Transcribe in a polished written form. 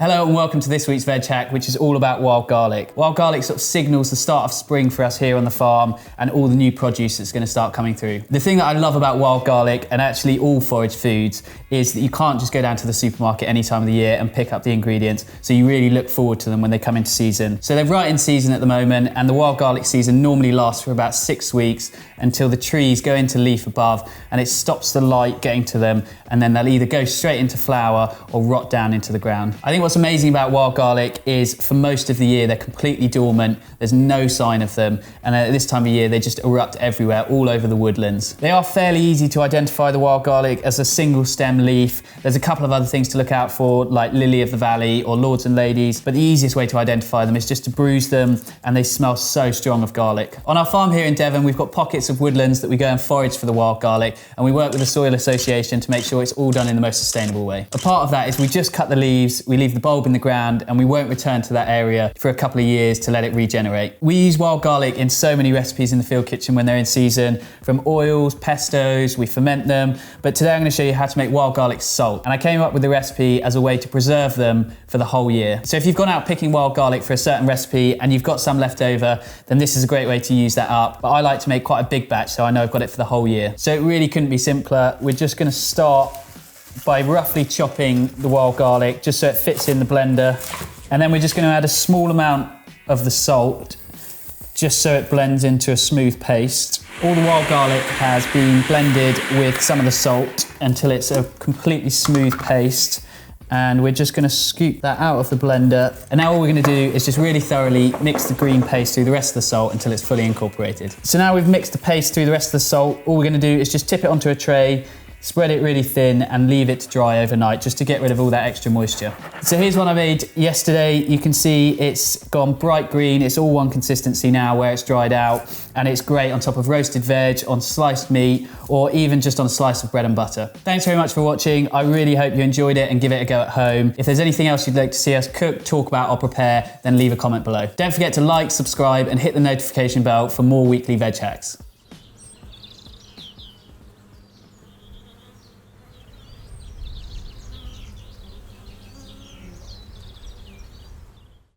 Hello and welcome to this week's Veg Hack, which is all about wild garlic. Wild garlic sort of signals the start of spring for us here on the farm and all the new produce that's going to start coming through. The thing that I love about wild garlic and actually all forage foods is that you can't just go down to the supermarket any time of the year and pick up the ingredients, so you really look forward to them when they come into season. So they're right in season at the moment, and the wild garlic season normally lasts for about 6 weeks until the trees go into leaf above and it stops the light getting to them, and then they'll either go straight into flower or rot down into the ground. I think what's amazing about wild garlic is for most of the year they're completely dormant, there's no sign of them, and at this time of year they just erupt everywhere, all over the woodlands. They are fairly easy to identify, the wild garlic, as a single stem leaf. There's a couple of other things to look out for, like lily of the valley or lords and ladies, but the easiest way to identify them is just to bruise them, and they smell so strong of garlic. On our farm here in Devon, we've got pockets of woodlands that we go and forage for the wild garlic, and we work with the Soil Association to make sure it's all done in the most sustainable way. A part of that is we just cut the leaves, we leave the bulb in the ground, and we won't return to that area for a couple of years to let it regenerate. We use wild garlic in so many recipes in the field kitchen when they're in season, from oils, pestos, we ferment them, but today I'm going to show you how to make wild garlic salt. And I came up with the recipe as a way to preserve them for the whole year. So if you've gone out picking wild garlic for a certain recipe and you've got some left over, then this is a great way to use that up. But I like to make quite a big batch, so I know I've got it for the whole year. So it really couldn't be simpler. We're just going to start by roughly chopping the wild garlic just so it fits in the blender, and then we're just going to add a small amount of the salt just so it blends into a smooth paste. All the wild garlic has been blended with some of the salt until it's a completely smooth paste, and we're just going to scoop that out of the blender, and now all we're going to do is just really thoroughly mix the green paste through the rest of the salt until it's fully incorporated. So now we've mixed the paste through the rest of the salt, all we're going to do is just tip it onto a tray, spread it really thin and leave it to dry overnight just to get rid of all that extra moisture. So here's one I made yesterday. You can see it's gone bright green. It's all one consistency now where it's dried out, and it's great on top of roasted veg, on sliced meat, or even just on a slice of bread and butter. Thanks very much for watching. I really hope you enjoyed it and give it a go at home. If there's anything else you'd like to see us cook, talk about or prepare, then leave a comment below. Don't forget to like, subscribe and hit the notification bell for more weekly veg hacks.